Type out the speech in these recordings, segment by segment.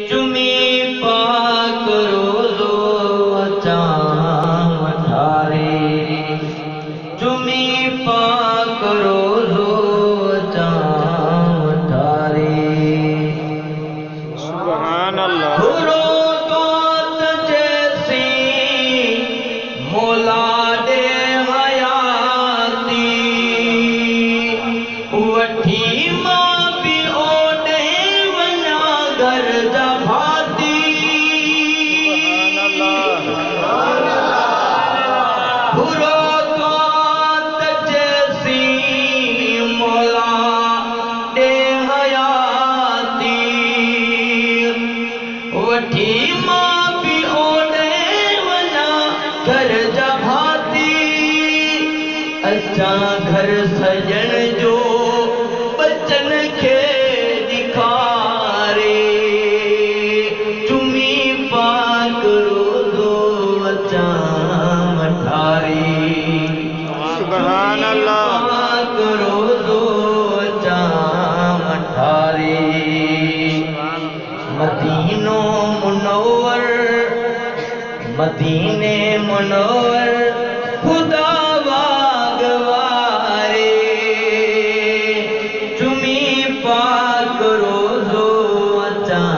चुमी पाक रोज़ो अचां वठारे, चुमी पाक रोज़ो अचां वठारे। सुभान अल्लाह। हुरो तो जैसी मौला दे हयाती वठी मां भी ओडे वञा घर जा भाती। हुरो तो जैसी मौला दे हयाती वठी मां भी ओडे वञा घर जा भाती। अचां घर सजण जो बचन खे ॾिखारे, चुमी पाक रोज़ो अचां वठारे। सुभान अल्लाह। पाक रोज़ो अचां वठारे। मदीनो मुनव्वर, मदीने मुनव्वर खुदा वागवारे। चुमी पाक रोज़ो अचां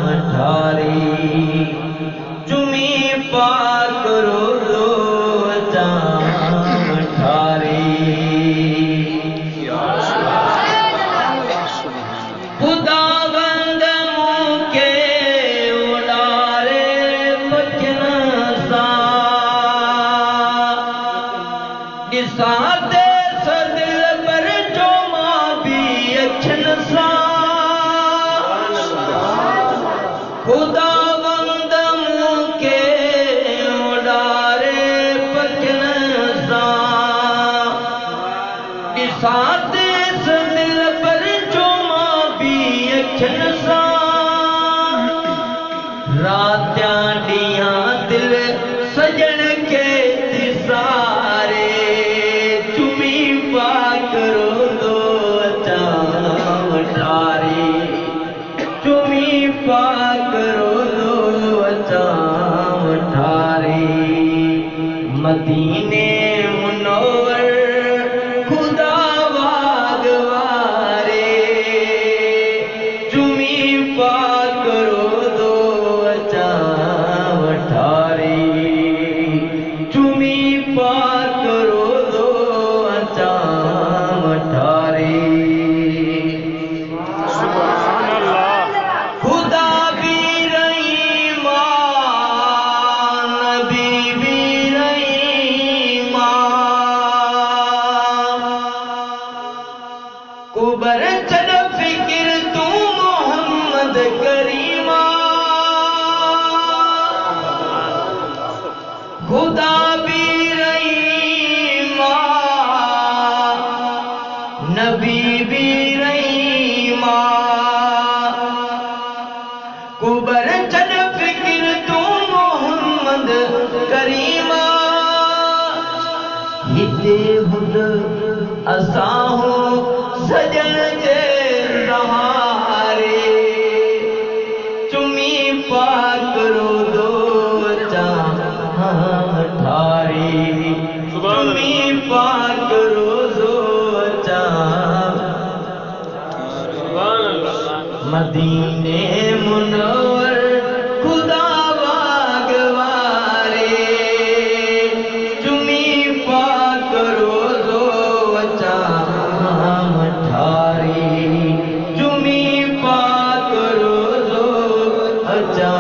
वठारे, चुमी पाक रोज़ो अचां वठारे। खुदा बंद मूंखे उॾारे पखियुनि सां, ॾिसां देस दिल पर जो मां भी अखियुनि सां। खुदा बंद मूंखे उॾारे पखियुनि सां, ॾिसां देस दिल पर जो मां भी अखियुनि सां। रातियां ॾींहं दिल सजण खे दिसारे, चुमी पाक रोज़ो अचां वठारे, चुमी पाक रोज़ो अचां वठारे। मदीने मुनव्वर खुदा वागवारे। चुमी पाक रोज़ो अचां वठारे, चुमी पाक रोज़ो अचां वठारे। सुभान अल्लाह। खुदा भी रहीमान, नबी भी रहीमान। कुबर चढ़ फिक्र तू मोहम्मद करीमा। खुदा भी रहीमान, नबी भी रहीमान। कुबर चढ़ फिक्र तू मोहम्मद करीमा। हिते हुद असां हो सजण जे सहारे, चुमी पाक रोज़ो अचां वठारे, चुमी पाक रोज़ो अचां। मदीने मुनव्वर खुदा वागवारे। चुमी पाक रोज़ो अचां वठारे, चुमी पाक रोज़ो अचां